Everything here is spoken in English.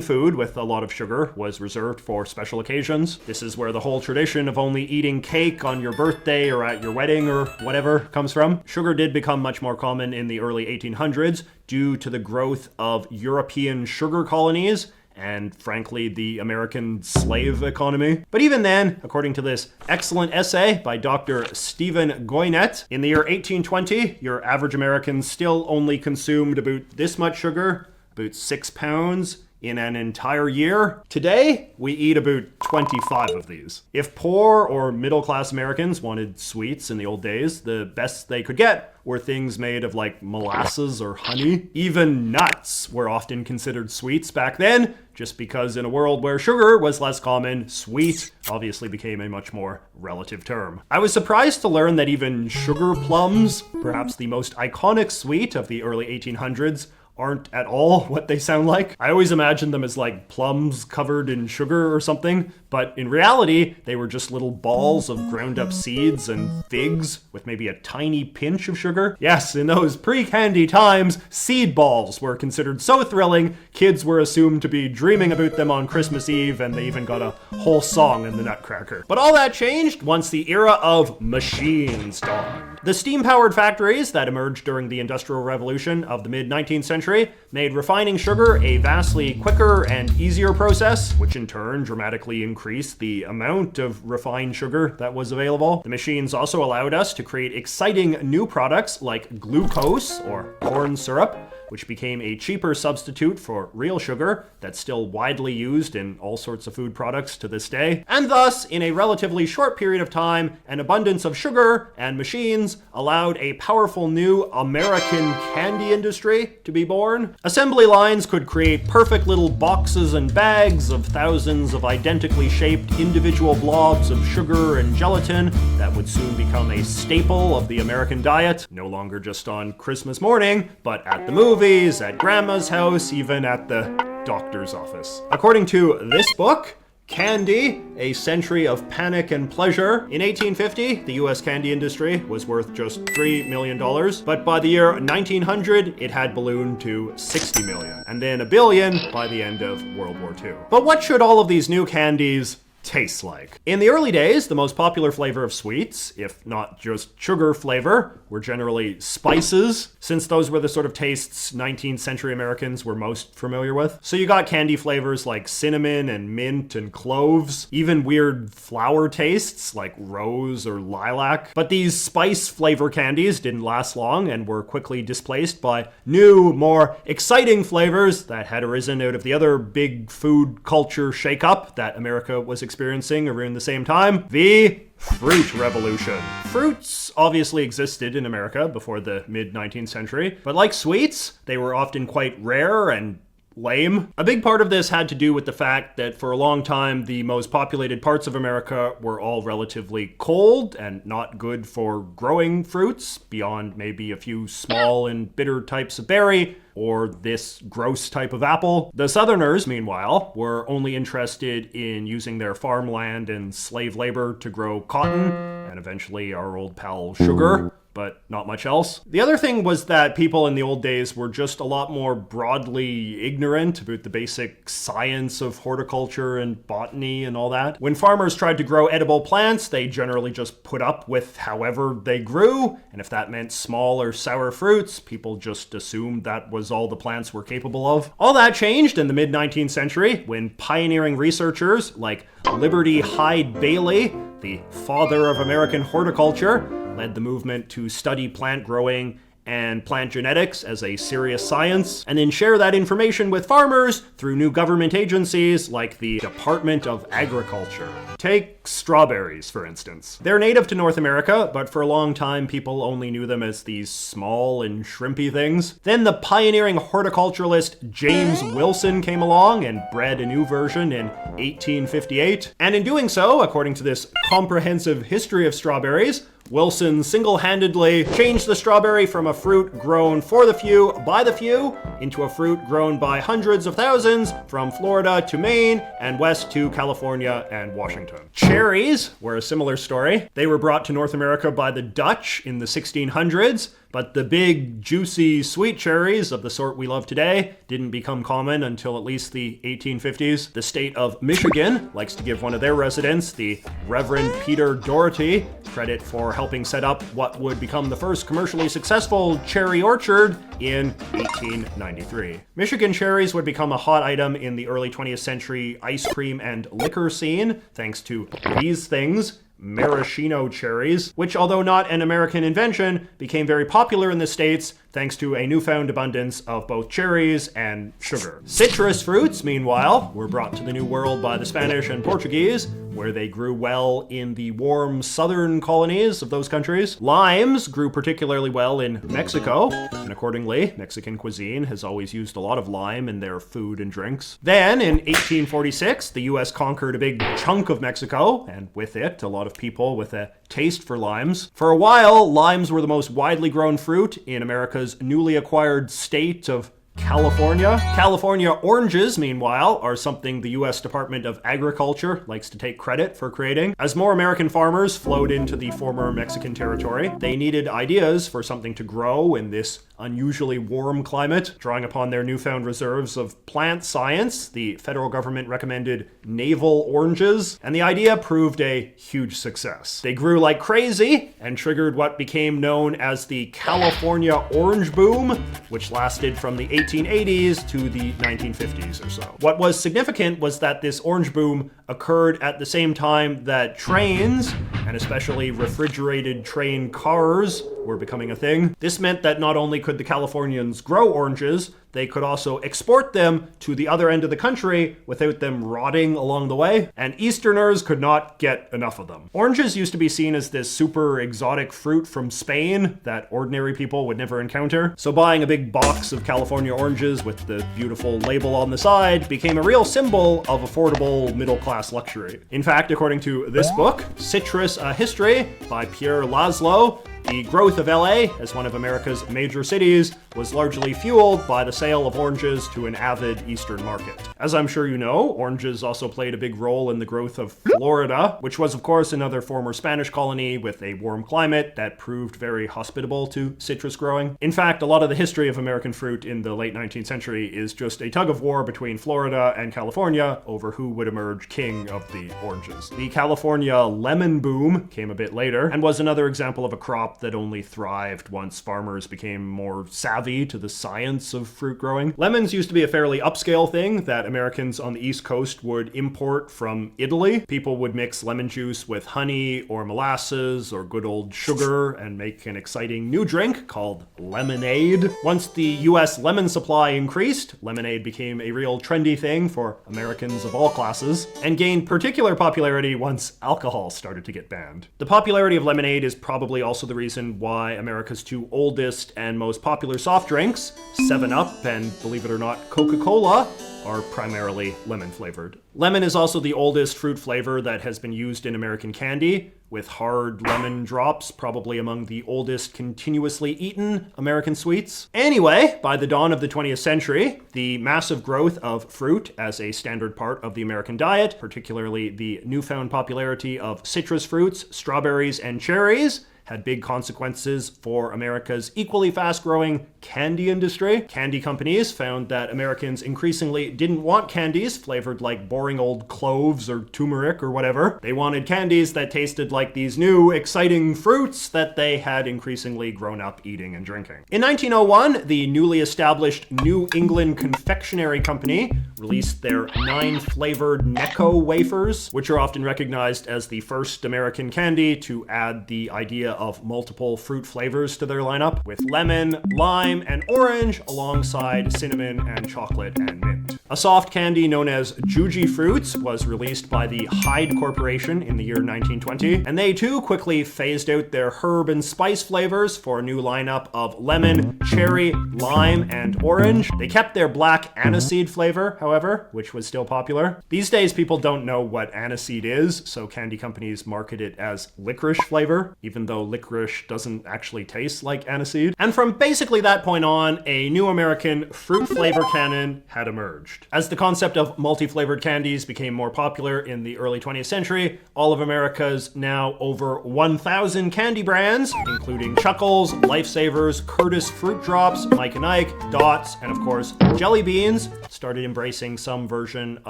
Food with a lot of sugar was reserved for special occasions. This is where the whole tradition of only eating cake on your birthday or at your wedding or whatever comes from. Sugar did become much more common in the early 1800s due to the growth of European sugar colonies and, frankly, the American slave economy. But even then, according to this excellent essay by Dr. Stephen Goynet, in the year 1820, your average American still only consumed about this much sugar, about 6 pounds, in an entire year. Today, we eat about 25 of these. If poor or middle-class Americans wanted sweets in the old days, the best they could get were things made of like molasses or honey. Even nuts were often considered sweets back then, just because in a world where sugar was less common, sweet obviously became a much more relative term. I was surprised to learn that even sugar plums, perhaps the most iconic sweet of the early 1800s, aren't at all what they sound like. I always imagined them as like plums covered in sugar or something, but in reality, they were just little balls of ground up seeds and figs with maybe a tiny pinch of sugar. Yes, in those pre-candy times, seed balls were considered so thrilling, kids were assumed to be dreaming about them on Christmas Eve, and they even got a whole song in the Nutcracker. But all that changed once the era of machines dawned. The steam-powered factories that emerged during the Industrial Revolution of the mid-19th century made refining sugar a vastly quicker and easier process, which in turn dramatically increased the amount of refined sugar that was available. The machines also allowed us to create exciting new products like glucose, or corn syrup, which became a cheaper substitute for real sugar that's still widely used in all sorts of food products to this day. And thus, in a relatively short period of time, an abundance of sugar and machines allowed a powerful new American candy industry to be born. Assembly lines could create perfect little boxes and bags of thousands of identically shaped individual blobs of sugar and gelatin that would soon become a staple of the American diet, no longer just on Christmas morning, but at the movies, at grandma's house, even at the doctor's office. According to this book, Candy, A Century of Panic and Pleasure. In 1850, the US candy industry was worth just $3 million, but by the year 1900, it had ballooned to $60 million, and then $1 billion by the end of World War II. But what should all of these new candies tastes like? In the early days, the most popular flavor of sweets, if not just sugar flavor, were generally spices, since those were the sort of tastes 19th century Americans were most familiar with. So you got candy flavors like cinnamon and mint and cloves, even weird flower tastes like rose or lilac. But these spice flavor candies didn't last long and were quickly displaced by new, more exciting flavors that had arisen out of the other big food culture shakeup that America was experiencing around the same time, the fruit revolution. Fruits obviously existed in America before the mid-19th century, but like sweets, they were often quite rare and lame. A big part of this had to do with the fact that for a long time, the most populated parts of America were all relatively cold and not good for growing fruits, beyond maybe a few small and bitter types of berry, or this gross type of apple. The Southerners, meanwhile, were only interested in using their farmland and slave labor to grow cotton, and eventually our old pal sugar, but not much else. The other thing was that people in the old days were just a lot more broadly ignorant about the basic science of horticulture and botany and all that. When farmers tried to grow edible plants, they generally just put up with however they grew, and if that meant small or sour fruits, people just assumed that was all the plants were capable of. All that changed in the mid-19th century when pioneering researchers like Liberty Hyde Bailey, the father of American horticulture, led the movement to study plant growing and plant genetics as a serious science, and then share that information with farmers through new government agencies like the Department of Agriculture. Take strawberries, for instance. They're native to North America, but for a long time people only knew them as these small and shrimpy things. Then the pioneering horticulturalist James Wilson came along and bred a new version in 1858. And in doing so, according to this comprehensive history of strawberries, Wilson single-handedly changed the strawberry from a fruit grown for the few by the few into a fruit grown by hundreds of thousands from Florida to Maine and west to California and Washington. Cherries were a similar story. They were brought to North America by the Dutch in the 1600s, But the big, juicy, sweet cherries of the sort we love today didn't become common until at least the 1850s. The state of Michigan likes to give one of their residents, the Reverend Peter Doherty, credit for helping set up what would become the first commercially successful cherry orchard in 1893. Michigan cherries would become a hot item in the early 20th century ice cream and liquor scene, thanks to these things. Maraschino cherries, which, although not an American invention, became very popular in the States thanks to a newfound abundance of both cherries and sugar. Citrus fruits, meanwhile, were brought to the New World by the Spanish and Portuguese, where they grew well in the warm southern colonies of those countries. Limes grew particularly well in Mexico, and accordingly, Mexican cuisine has always used a lot of lime in their food and drinks. Then, in 1846, the US conquered a big chunk of Mexico, and with it, a lot of people with a taste for limes. For a while, limes were the most widely grown fruit in America's newly acquired state of California. California oranges, meanwhile, are something the US Department of Agriculture likes to take credit for creating. As more American farmers flowed into the former Mexican territory, they needed ideas for something to grow in this unusually warm climate. Drawing upon their newfound reserves of plant science, the federal government recommended navel oranges, and the idea proved a huge success. They grew like crazy and triggered what became known as the California orange boom, which lasted from the 1880s to the 1950s or so. What was significant was that this orange boom occurred at the same time that trains, and especially refrigerated train cars, were becoming a thing. This meant that not only could the Californians grow oranges, they could also export them to the other end of the country without them rotting along the way, and Easterners could not get enough of them. Oranges used to be seen as this super exotic fruit from Spain that ordinary people would never encounter, so buying a big box of California oranges with the beautiful label on the side became a real symbol of affordable middle-class luxury. In fact, according to this book, Citrus: A History by Pierre Laszlo, the growth of LA as one of America's major cities was largely fueled by the sale of oranges to an avid Eastern market. As I'm sure you know, oranges also played a big role in the growth of Florida, which was of course another former Spanish colony with a warm climate that proved very hospitable to citrus growing. In fact, a lot of the history of American fruit in the late 19th century is just a tug of war between Florida and California over who would emerge king of the oranges. The California lemon boom came a bit later and was another example of a crop that only thrived once farmers became more savvy to the science of fruit growing. Lemons used to be a fairly upscale thing that Americans on the East Coast would import from Italy. People would mix lemon juice with honey or molasses or good old sugar and make an exciting new drink called lemonade. Once the US lemon supply increased, lemonade became a real trendy thing for Americans of all classes and gained particular popularity once alcohol started to get banned. The popularity of lemonade is probably also the reason why America's two oldest and most popular soft drinks, 7-Up and, believe it or not, Coca-Cola, are primarily lemon flavored. Lemon is also the oldest fruit flavor that has been used in American candy, with hard lemon drops probably among the oldest continuously eaten American sweets. Anyway, by the dawn of the 20th century, the massive growth of fruit as a standard part of the American diet, particularly the newfound popularity of citrus fruits, strawberries, and cherries, had big consequences for America's equally fast-growing candy industry. Candy companies found that Americans increasingly didn't want candies flavored like boring old cloves or turmeric or whatever. They wanted candies that tasted like these new, exciting fruits that they had increasingly grown up eating and drinking. In 1901, the newly established New England Confectionery Company released their 9-flavored Necco wafers, which are often recognized as the first American candy to add the idea of multiple fruit flavors to their lineup, with lemon, lime, and orange alongside cinnamon and chocolate and mint. A soft candy known as Juji Fruits was released by the Hyde Corporation in the year 1920, and they too quickly phased out their herb and spice flavors for a new lineup of lemon, cherry, lime, and orange. They kept their black aniseed flavor, however, which was still popular. These days, people don't know what aniseed is, so candy companies market it as licorice flavor, even though licorice doesn't actually taste like aniseed. And from basically that point on, a new American fruit flavor canon had emerged. changed. As the concept of multi-flavored candies became more popular in the early 20th century, all of America's now over 1,000 candy brands, including Chuckles, Lifesavers, Curtis Fruit Drops, Mike and Ike, Dots, and of course Jelly Beans, started embracing some version of